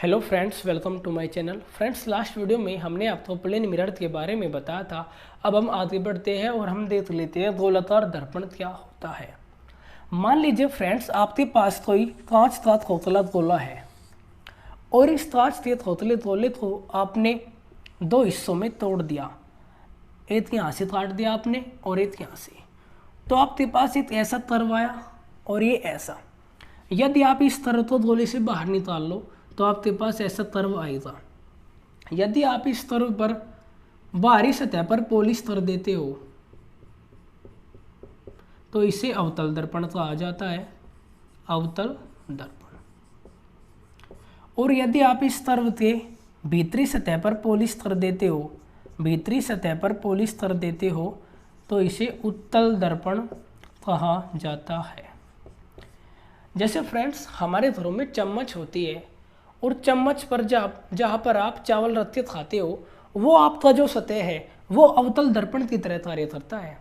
Hello friends, welcome to my channel. Friends, last video में हमने आपको प्लेन मिरर के बारे में बताया था। अब हम आगे बढ़ते हैं और हम देख लेते हैं गोलाकार दर्पण क्या होता है। मान लीजिए फ्रेंड्स, आपके पास कोई कांच का खोखला गोला है और इस कांच के खोखले गोले को आपने दो हिस्सों में तोड़ दिया। एक यहाँ से काट दिया आपने और एक यहाँ से। तो आपके पास एक ऐसा कर्व आया और ये ऐसा। यदि आप इस तरह को गोले से बाहर निकाल लो तो आपके पास ऐसा कर्व आएगा। यदि आप इस कर्व पर बाहरी सतह पर पॉलिश कर देते हो तो इसे अवतल दर्पण कहा जाता है, अवतल दर्पण। और यदि आप इस कर्व के भीतरी सतह पर पॉलिश कर देते हो, भीतरी सतह पर पॉलिश कर देते हो तो इसे उत्तल दर्पण कहा जाता है। जैसे फ्रेंड्स, हमारे घरों में चम्मच होती है और चम्मच पर जहाँ पर आप चावल रख के खाते हो वो आपका जो सतह है वो अवतल दर्पण की तरह कार्य करता है।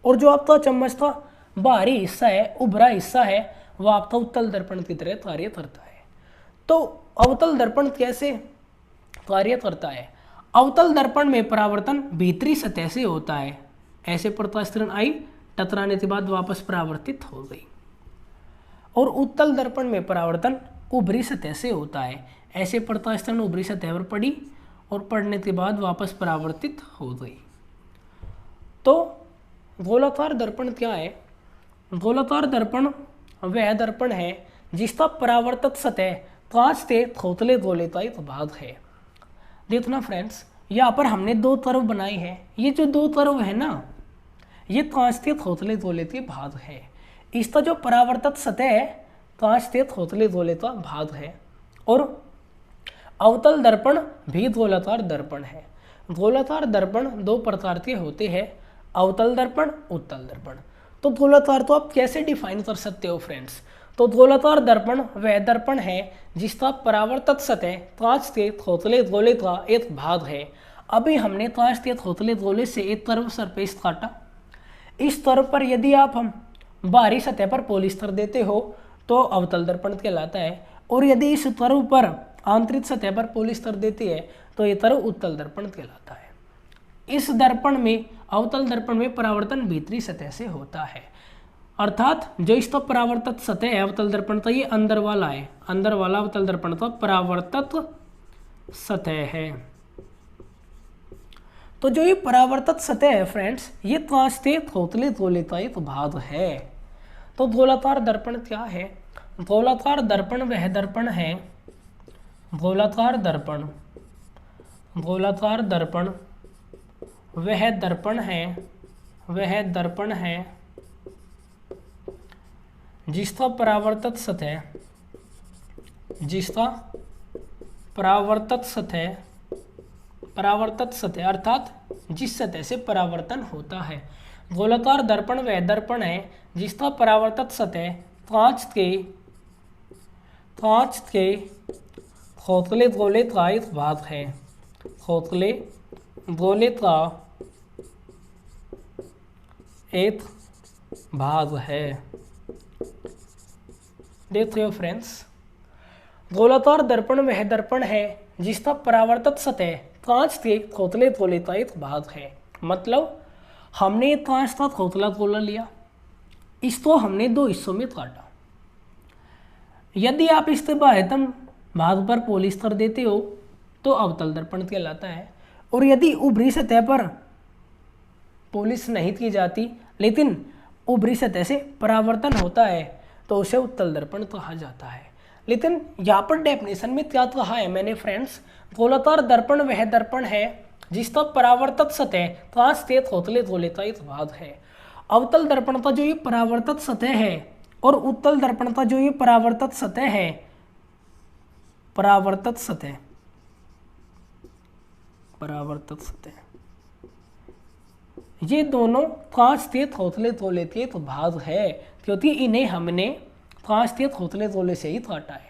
और जो आपका चम्मच का बाहरी हिस्सा है, उभरा हिस्सा है, वह आपका उत्तल दर्पण की तरह कार्य करता है। तो अवतल दर्पण कैसे कार्य करता है? अवतल दर्पण में परावर्तन भीतरी सतह से होता है। ऐसे प्रकाश किरण आई, टकराने के बाद वापस परावर्तित हो गई। और उत्तल दर्पण में परावर्तन उभरी सतह से होता है। ऐसे प्रकाश किरण उभरी सतह पर पड़ी और पड़ने के बाद वापस परावर्तित हो गई। तो गोलाकार दर्पण क्या है? गोलाकार दर्पण वह दर्पण है जिसका परावर्तक सतह कांच के खोखले गोले का एक भाग है। देखना फ्रेंड्स, यहाँ पर हमने दो कर्व बनाए हैं। ये जो दो कर्व है ना, ये कांच के खोखले गोले के भाग है। इसका जो परावर्तक सतह है कांच के खोखले गोले का भाग है। और अवतल दर्पण भी गोलाकार दर्पण है। गोलाकार दर्पण दो प्रकार के होते हैं, अवतल दर्पण, उत्तल दर्पण। तो गोलाकार तो आप कैसे डिफाइन कर सकते हो फ्रेंड्स? तो गोलाकार दर्पण वह दर्पण है जिसका परावर्तक सतह कांच के खोखले गोले का एक भाग है। अभी हमने कांच के खोखले गोले से एक कर्व सरफेस काटा। इस कर्व पर यदि आप हम बाहरी सतह पर पॉलिश कर देते हो तो अवतल दर्पण कहलाता है। और यदि इस कर्व पर आंतरिक सतह पर पॉलिश कर देती है तो ये कर्व उत्तल दर्पण कहलाता है। इस दर्पण में, अवतल दर्पण में परावर्तन भीतरी सतह से होता है। अर्थात जो इसका परावर्तक सतह है अवतल दर्पण का, ये अंदर वाला है, अंदर वाला अवतल दर्पण का परावर्तक सतह है। तो जो ये परावर्तक सतह है फ्रेंड्स, ये कांच के खोखले गोले का एक भाग है। तो गोलाकार दर्पण क्या है? गोलाकार दर्पण वह दर्पण है, गोलाकार दर्पण, गोलाकार दर्पण वह दर्पण है, वह दर्पण है जिसका परावर्तक सतह, जिसका परावर्तक सतह, परावर्तक सतह अर्थात जिस सतह से परावर्तन होता है। गोलाकार दर्पण वह दर्पण है जिसका परावर्तक सतह कांच के खोखले गोले का एक भाग है, खोखले गोले का एक भाग है। देखते हो फ्रेंड्स, गोलाकार दर्पण वह दर्पण है जिसका परावर्तक सतह कांच के खोखले गोले का एक भाग है। मतलब हमने एक कांच का खोखला गोला लिया, इसको हमने दो हिस्सों में काटा। यदि आप इसके बाह्यतम भाग पर पॉलिश कर देते हो तो अवतल दर्पण कहलाता है। और यदि ऊपरी सतह पर पॉलिश नहीं की जाती लेकिन ऊपरी सतह से परावर्तन होता है तो उसे उत्तल दर्पण कहा जाता है। लेकिन यहाँ पर डेफिनेशन में क्या कहा है मैंने फ्रेंड्स? गोलाकार दर्पण वह दर्पण है जिसका परावर्तक सतह कांच के खोखले गोले का एक भाग है। अवतल दर्पण का जो ये परावर्तक सतह है और उत्तल दर्पण का जो ये परावर्तक सतह है, परावर्तक सतह, परावर्तक सतह, ये दोनों कांच के खोखले गोले के एक भाग है क्योंकि इन्हें हमने कांच के खोखले गोले से ही काटा है।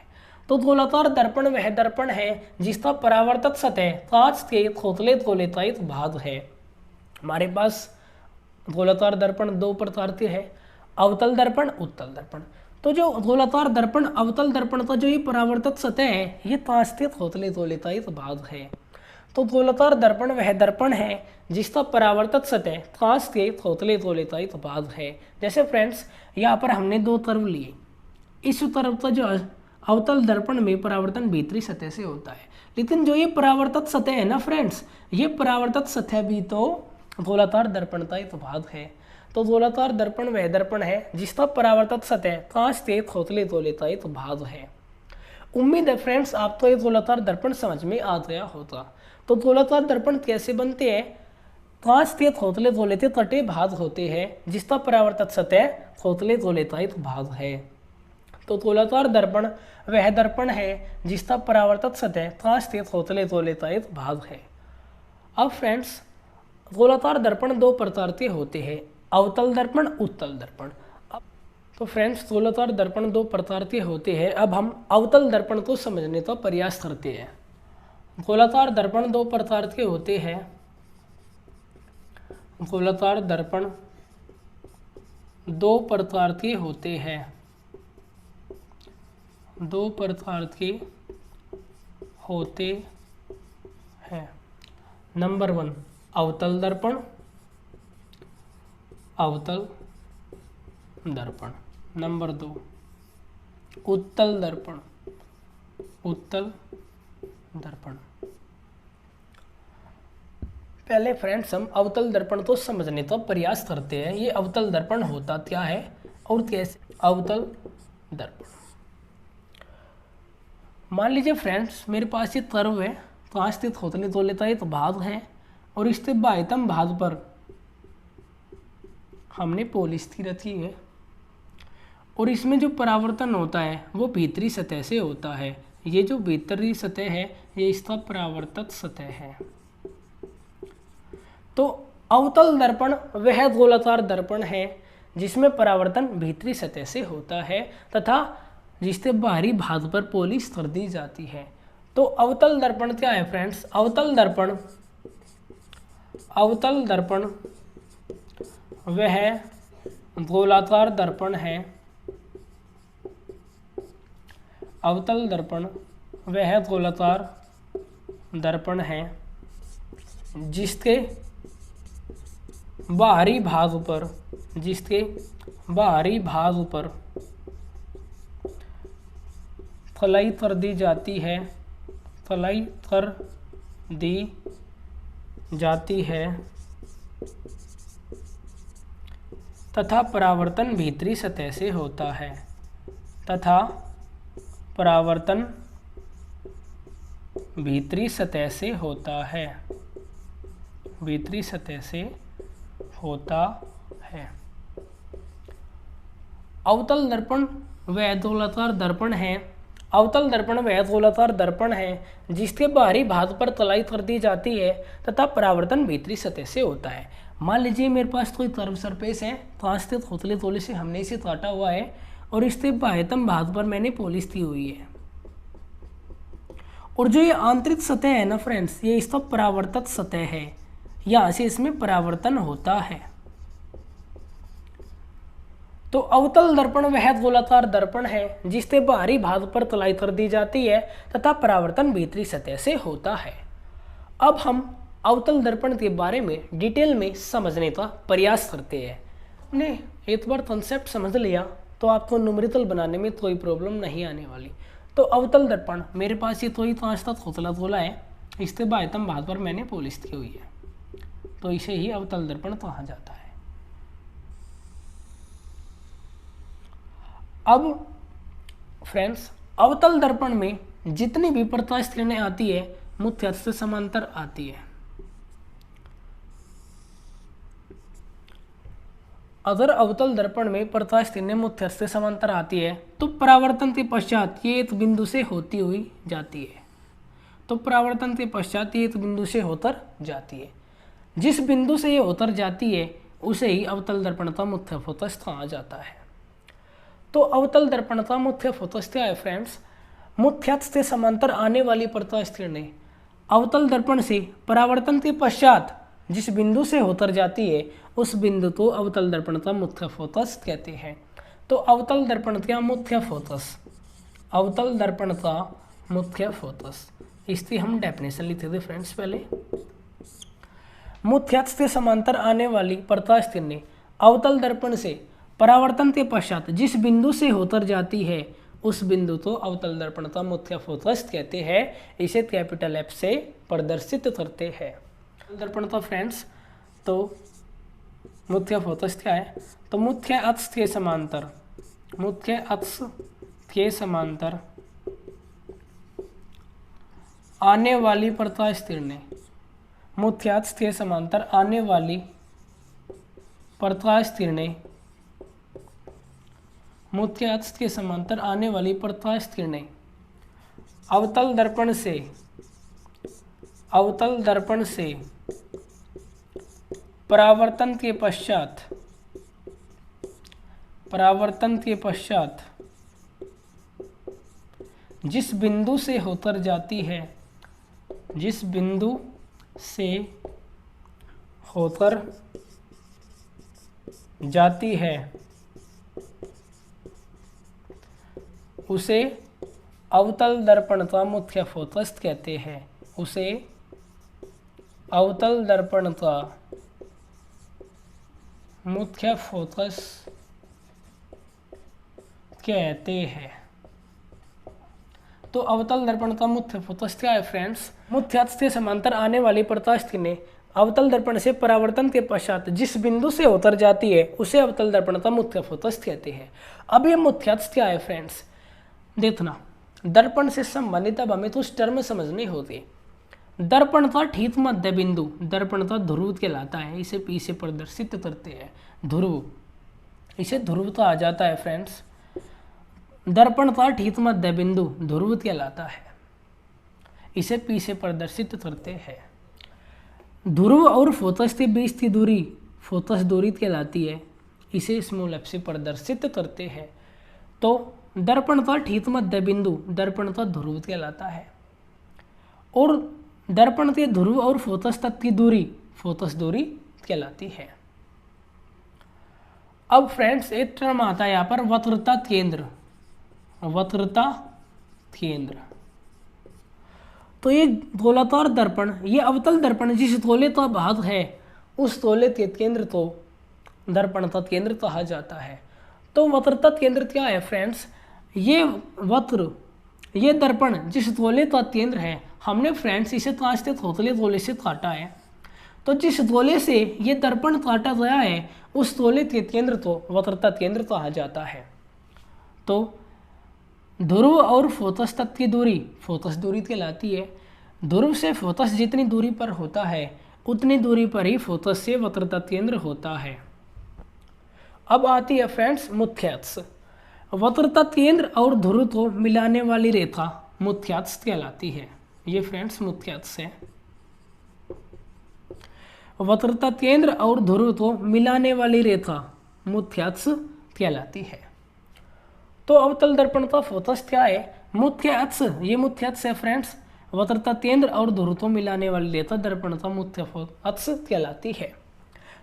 तो गोलाकार दर्पण वह दर्पण है जिसका परावर्तक सतह कांच के खोखले गोले का एक भाग है। हमारे पास गोलाकार दर्पण दो प्रकार के हैं, अवतल दर्पण, उत्तल दर्पण। तो जो गोलाकार दर्पण अवतल दर्पण का जो ये परावर्तित सतह है ये तास्थित खोतले तोलितायित भाग है। तो गोलाकार दर्पण वह दर्पण है जिसका परावर्तित सतह तास्थित खोतले तोलितायित भाग है। जैसे फ्रेंड्स यहाँ पर हमने दो तरफ लिए, इस तरफ का जो अवतल दर्पण में परावर्तन भीतरी सतह से होता है, लेकिन जो ये परावर्तित सतह है ना फ्रेंड्स, ये परावर्तित सतह भी तो गोलाकार दर्पण का एक भाग है। तो गोलाकार दर्पण वह दर्पण है जिसका परावर्तित सतह कांच से खोखले गोले का एक भाग है। उम्मीद है फ्रेंड्स आपको ये गोलाकार दर्पण समझ में आ गया होगा। तो गोलाकार दर्पण कैसे बनते हैं? कांच से खोखले गोले के तटे भाग होते हैं जिसका परावर्तित सतह खोखले गोले का एक भाग है। तो गोलाकार दर्पण वह दर्पण है जिसका परावर्तित सतह कांच से खोखले गोले का एक भाग है। अब फ्रेंड्स गोलाकार दर्पण दो प्रकार के होते हैं, अवतल दर्पण, उत्तल दर्पण। तो फ्रेंड्स गोलाकार दर्पण दो प्रकार के होते हैं। अब हम अवतल दर्पण को समझने का प्रयास करते हैं। गोलाकार दर्पण दो प्रकार के होते हैं। गोलाकार दर्पण दो प्रकार के होते हैं, दो प्रकार के होते हैं। नंबर 1 अवतल दर्पण, अवतल दर्पण। नंबर 2 उत्तल दर्पण, उत्तल दर्पण। पहले फ्रेंड्स हम अवतल दर्पण को समझने का प्रयास करते हैं। ये अवतल दर्पण होता क्या है और कैसे? अवतल दर्पण, मान लीजिए फ्रेंड्स मेरे पास ये कर्व है, कांच से खोखले गोले का एक भाग है और इसके बाह्यतम भाग पर हमने पॉलिस्थी रखी है और इसमें जो परावर्तन होता है वो भीतरी सतह से होता है। ये जो भीतरी सतह है ये इसका परावर्तित सतह है। तो अवतल दर्पण वह गोलाकार दर्पण है जिसमें परावर्तन भीतरी सतह से होता है तथा जिसके बाहरी भाग पर पॉलिश कर दी जाती है। तो अवतल दर्पण क्या है फ्रेंड्स? अवतल दर्पण, अवतल दर्पण वह गोलाकार दर्पण है, अवतल दर्पण वह गोलाकार दर्पण है जिसके बाहरी भाग पर, जिसके बाहरी भाग पर फलाई कर दी जाती है, फलाई कर दी जाती है तथा परावर्तन भीतरी सतह से होता है, तथा परावर्तन भीतरी सतह से होता है, भीतरी सतह से होता है। अवतल दर्पण वह गोलाकार दर्पण है, अवतल दर्पण वह गोलाकार दर्पण है जिसके बाहरी भाग पर तलाई कर दी जाती है तथा परावर्तन भीतरी सतह से होता है। मान लीजिए मेरे पास कोई कर्व सरफेस है, कांच से खोखले गोले से हमने इसे काटा हुआ है और इसके बाह्यतम भाग पर मैंने पॉलिश की हुई है और जो ये आंतरिक सतह है ना फ्रेंड्स, ये इसका परावर्तित सतह है, यहाँ से इसमें परावर्तन होता है। तो अवतल दर्पण वह गोलाकार दर्पण है जिसके बाहरी भाग पर तलाई कर दी जाती है तथा परावर्तन भीतरी सतह से होता है। अब हम अवतल दर्पण के बारे में डिटेल में समझने का प्रयास करते हैं। हमने एक बार कंसेप्ट समझ लिया तो आपको न्यूमेरिकल बनाने में कोई प्रॉब्लम नहीं आने वाली। तो अवतल दर्पण मेरे पास ये तो ही कांच का खोखला गोला है, इसके बाह्यतम भाग पर मैंने पॉलिश की हुई है, तो इसे ही अवतल दर्पण कहा जाता है। अब फ्रेंड्स अवतल दर्पण में जितनी भी प्रकाश किरणें आती है मुख्य अक्ष से समांतर आती है। अगर अवतल दर्पण में प्रकाश किरणें मुख्य अक्ष से समांतर आती है तो परावर्तन के पश्चात ये एक बिंदु से होती हुई जाती है, तो परावर्तन के पश्चात ये एक बिंदु से होकर जाती है। जिस बिंदु से ये होकर जाती है उसे ही अवतल दर्पण का मुख्य फोकस कहा जाता है। तो अवतल दर्पण का मुख्य फोकस क्या है फ्रेंड्स? मुख्य अक्ष से समांतर आने वाली प्रकाश किरणें अवतल दर्पण से परावर्तन के पश्चात जिस बिंदु से होकर जाती है उस बिंदु को अवतल दर्पण का मुख्य फोकस कहते हैं। तो अवतल दर्पण का मुख्य फोकस, अवतल दर्पण का मुख्य फोकस, इसकी हम डेफिनेशन लिखते थे फ्रेंड्स पहले। मुख्य अक्ष के समांतर आने वाली प्रकाश किरणें अवतल दर्पण से परावर्तन के पश्चात जिस बिंदु से होकर जाती है उस बिंदु को अवतल दर्पण का मुख्य फोकस कहते हैं। इसे कैपिटल एफ से प्रदर्शित करते हैं। दर्पण का फ्रेंड्स तो मुख्य फोकस क्या है, तो मुख्य अक्ष के समांतर, मुख्य अक्ष के समांतर आने वाली प्रकाश किरणें, मुख्य अक्ष के समांतर आने वाली प्रकाश किरणें, मुख्य अक्ष के समांतर आने वाली प्रकाश किरणें अवतल दर्पण से, अवतल दर्पण से परावर्तन के पश्चात, परावर्तन के पश्चात जिस बिंदु से होकर जाती है, जिस बिंदु से होकर जाती है उसे अवतल दर्पण का मुख्य फोकस कहते हैं। उसे अवतल दर्पण का मुख्य फोकस कहते हैं। तो अवतल दर्पण का मुख्य फोकस क्या है फ्रेंड्स, मुख्य अक्ष के समांतर आने वाली प्रकाश किरणें अवतल दर्पण से परावर्तन के पश्चात जिस बिंदु से होकर जाती है उसे अवतल दर्पण का मुख्य फोकस कहते हैं। अब ये मुख्य अक्ष क्या है फ्रेंड्स, देखना दर्पण से संबंधित अब हमें कुछ टर्म समझने होते। दर्पण का ठीक मध्य बिंदु दर्पण का ध्रुव कहलाता है। इसे पी से प्रदर्शित करते हैं, ध्रुव, इसे ध्रुव कहा जाता है फ्रेंड्स। दर्पण का ठीक मध्य बिंदु ध्रुव कहलाता है, इसे पी से प्रदर्शित करते हैं। ध्रुव और फोकस के बीच की दूरी फोकस दूरी कहलाती है, इसे स्मॉल एफ से प्रदर्शित करते हैं। तो दर्पण का ठीक मध्य बिंदु दर्पण का ध्रुव कहलाता है और दर्पण के ध्रुव और फोकस तक की दूरी फोकस दूरी कहलाती है। अब फ्रेंड्स एक टर्म आता है यहाँ पर वक्रता केंद्र, वक्रता केंद्र। तो ये गोलाकार दर्पण, ये अवतल दर्पण जिस गोले का भाग है उस गोले के केंद्र को दर्पण का केंद्र कहा जाता है। तो वक्रता केंद्र क्या है फ्रेंड्स, ये वक्र, ये दर्पण जिस गोले का केंद्र है, हमने फ्रेंड्स इसे कांचते खोखले गोले से काटा है। तो जिस गोले से ये दर्पण काटा गया है उस गोले के केंद्र को वक्रता केंद्र कहा जाता है। तो ध्रुव और फोकस तक की दूरी फोकस दूरी कहलाती है। ध्रुव से फोकस जितनी दूरी पर होता है उतनी दूरी पर ही फोकस से वक्रता केंद्र होता है। अब आती है फ्रेंड्स मुख्य अक्ष। वक्रता केंद्र और ध्रुव को मिलाने वाली रेखा मुख्य अक्ष कहलाती है। ये फ्रेंड्स मुख्य अक्ष है। वक्रता केंद्र और ध्रुव को मिलाने वाली रेखा मुख्य अक्ष कहलाती है। तो अवतल दर्पण का फोकस क्या है, मुख्य अक्ष, ये मुख्य अक्ष है फ्रेंड्स। वक्रता केंद्र और ध्रुव को मिलाने वाली रेखा दर्पण का मुख्य अक्ष कहलाती है।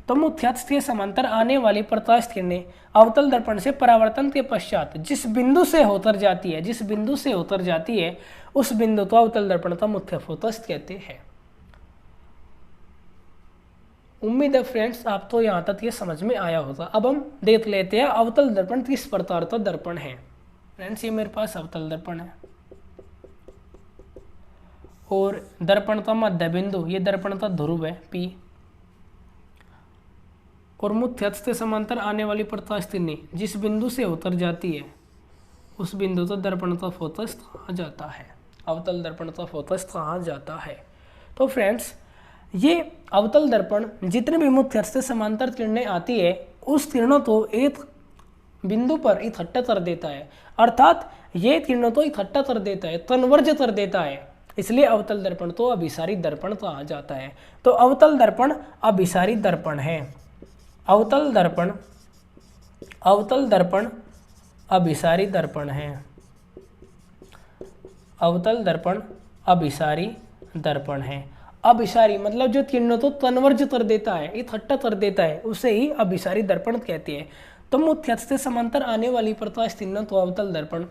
तो मुख्य अक्ष के समांतर आने वाली प्रकाश किरणें अवतल दर्पण से परावर्तन के पश्चात जिस बिंदु से होकर जाती है, जिस बिंदु से होकर जाती है उस बिंदु को अवतल दर्पण का मुख्य फोकस कहते हैं। उम्मीद है फ्रेंड्स आपको यहाँ तक ये समझ में आया होगा। अब हम देख लेते हैं अवतल दर्पण किस प्रकार का दर्पण है। फ्रेंड्स ये मेरे पास अवतल दर्पण है और दर्पण का मध्य बिंदु ये दर्पण का ध्रुव है P, और मुख्य अक्ष के समांतर आने वाली प्रकाश किरणें जिस बिंदु से होकर जाती है उस बिंदु को दर्पण का फोकस कहा जाता है, अवतल दर्पण का फोकस कहा जाता है। तो फ्रेंड्स ये अवतल दर्पण जितने भी मुख्य अक्ष से समांतर किरणें आती है उस किरणों को एक बिंदु पर इकट्ठा कर देता है, अर्थात ये किरणों को इकट्ठा कर देता है, कन्वर्ज कर देता है। इसलिए अवतल दर्पण तो अभिसारी दर्पण कहा जाता है। तो अवतल दर्पण अभिसारी दर्पण है। अवतल दर्पण, अवतल दर्पण अभिसारी दर्पण है। अवतल दर्पण अभिसारी दर्पण है। अभिसारी मतलब जो किरणों को कन्वर्ज कर देता है, इकट्ठा कर देता है, उसे ही अभिसारी दर्पण कहते हैं। तो मुख्य अक्ष से समांतर आने वाली प्रकाश किरणों को अवतल दर्पण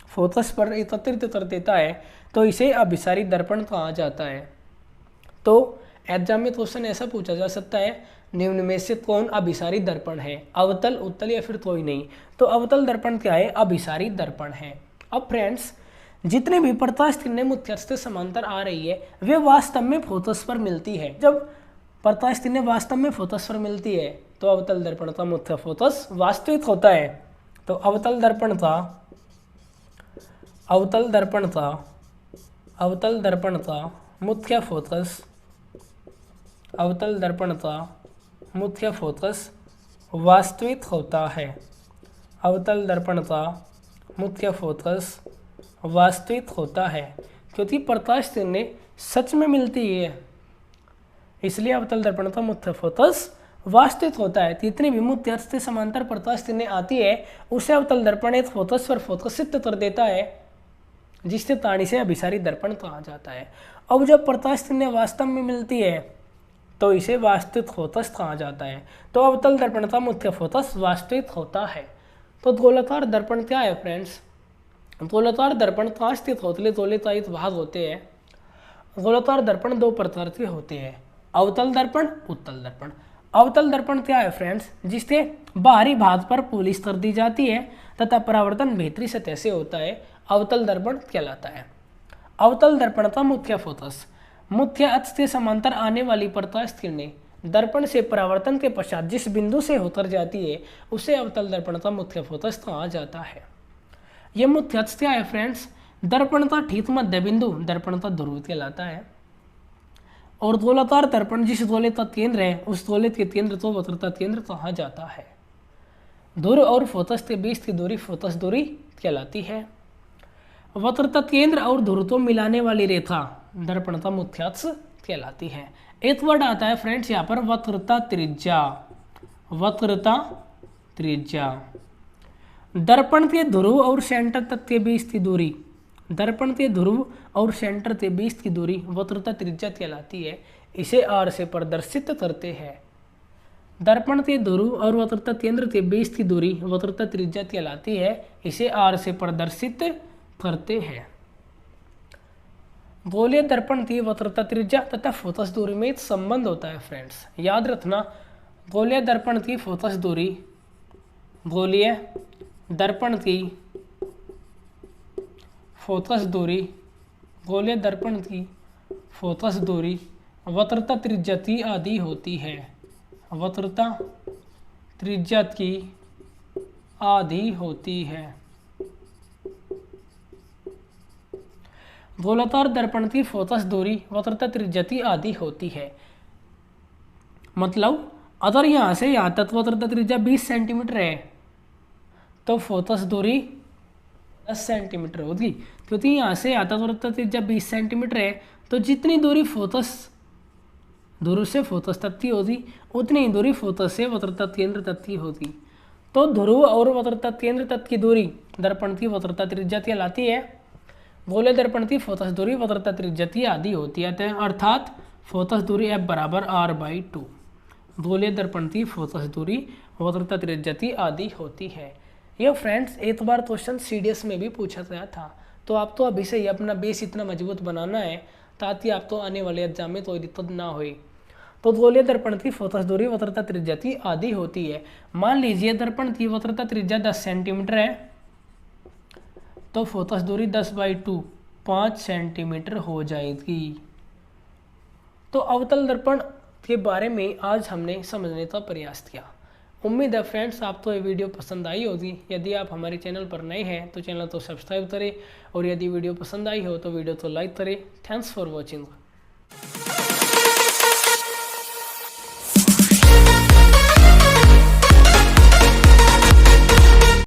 फोकस पर एकत्रित कर देता है, तो इसे अभिसारी दर्पण कहा जाता है। तो एग्जाम में क्वेश्चन ऐसा पूछा जा सकता है, निम्न में से कौन अभिसारी दर्पण है, अवतल, उत्तल या फिर कोई नहीं। तो अवतल दर्पण क्या है, अभिसारी दर्पण है। अब फ्रेंड्स, जितने भी प्रकाश किरणें मुख्य अक्ष से समांतर आ रही है वे वास्तव में फोकस पर मिलती है। जब प्रकाश किरणें वास्तव में फोकस पर मिलती है तो अवतल दर्पण का मुख्य फोकस वास्तविक होता है। तो अवतल दर्पण का मुख्य फोकस, अवतल दर्पण का मुख्य फोकस वास्तविक होता है। अवतल दर्पण का मुख्य फोकस वास्तविक होता है, क्योंकि प्रकाश किरणें सच में मिलती है, इसलिए अवतल दर्पण का मुख्य फोकस वास्तविक होता है। जितनी भी मुख्य अक्ष से समांतर प्रकाश किरणें आती है उसे अवतल दर्पण एक फोकस पर फोकसित कर देता है, जिससे ताणी से अभिसारी दर्पण कहा जाता है। अब जब प्रकाश किरणें वास्तव में मिलती है तो इसे वास्तविक फोकस कहा जाता है। तो अवतल दर्पण का मुख्य फोकस वास्तविक होता है। तो गोलाकार दर्पण क्या है फ्रेंड्स, गोलाकार दर्पण कांच के खोखले गोलेतायित भाग होते हैं। गोलाकार दर्पण दो प्रकार के होते हैं, अवतल दर्पण, उत्तल दर्पण। अवतल दर्पण क्या है फ्रेंड्स, जिसके बाहरी भाग पर पॉलिश कर दी जाती है तथा परावर्तन भीतरी सतह से होता है, अवतल दर्पण कहलाता है। अवतल दर्पण का मुख्य फोकस, मुख्य अक्ष से समांतर आने वाली प्रकाश किरणें दर्पण से परावर्तन के पश्चात जिस बिंदु से होकर जाती है उसे अवतल दर्पण का मुख्य फोकस कहा जाता है। यह मुख्य अक्ष क्या है फ्रेंड्स, दर्पण का ठीक मध्य बिंदु दर्पण का ध्रुव कहलाता है। और गोलाकार दर्पण जिस गोले का केंद्र है उस गोले के केंद्र को वक्रता केंद्र कहा जाता है। ध्रुव और फोकस के बीच की दूरी फोकस दूरी कहलाती है। वक्रता केंद्र और ध्रुव को मिलाने वाली रेखा दर्पण का मुख्य अक्ष कहलाती है। एक वर्ड आता है फ्रेंड्स यहाँ पर, वक्रता त्रिज्या। वक्रता त्रिज्या दर्पण के ध्रुव और सेंटर तक के बीच की दूरी, दर्पण के ध्रुव और सेंटर के बीच की दूरी वक्रता त्रिज्या कहलाती है। इसे आर से प्रदर्शित करते हैं। दर्पण के ध्रुव और वक्रता केंद्र के बीच की दूरी वक्रता त्रिज्या कहलाती है। इसे आर से प्रदर्शित करते हैं। गोलीय दर्पण की वक्रता त्रिज्या तथा फोकस दूरी में एक संबंध होता है फ्रेंड्स, याद रखना। गोलीय दर्पण की फोकस दूरी, गोलीय दर्पण की फोकस दूरी, गोलीय दर्पण की फोकस दूरी वक्रता त्रिज्या की आधी होती है। वक्रता त्रिज्या की आधी होती है। गोलाकार दर्पण की फोकस दूरी वक्रता त्रिज्या की आधी होती है। मतलब अगर यहाँ से यहाँ तक वक्रता त्रिज्या 20 सेंटीमीटर है तो फोकस दूरी 10 सेंटीमीटर होगी, क्योंकि यहाँ से यहाँ तक वक्रता त्रिज्या 20 सेंटीमीटर है तो जितनी दूरी फोकस ध्रुव से फोकस तक की होगी उतनी ही दूरी फोकस से वक्रता केंद्र तक की होगी। तो ध्रुव और वक्रता केंद्र तक की दूरी दर्पण की वक्रता त्रिज्या कहलाती है। गोले दर्पण की फोकस दूरी वक्रता त्रिज्या की आधी होती है, अर्थात फोकस दूरी F बराबर R/2। गोले दर्पण की फोकस दूरी वक्रता त्रिज्या की आधी होती है। यह फ्रेंड्स एक बार क्वेश्चन CDS में भी पूछा गया था, तो आप तो अभी से ही अपना बेस इतना मजबूत बनाना है ताकि आप तो आने वाले एग्जाम में कोई दिक्कत ना हो। तो गोलीय दर्पण की फोकस दूरी वक्रता त्रिज्या की आधी होती है। मान लीजिए दर्पण की वक्रता त्रिज्या 10 सेंटीमीटर है तो फोकस दूरी 10/2 5 सेंटीमीटर हो जाएगी। तो अवतल दर्पण के बारे में आज हमने समझने का प्रयास किया। उम्मीद है फ्रेंड्स आपको ये वीडियो पसंद आई होगी। यदि आप हमारे चैनल पर नए हैं तो चैनल को सब्सक्राइब करें और यदि वीडियो पसंद आई हो तो वीडियो को लाइक करें। Thanks for watching.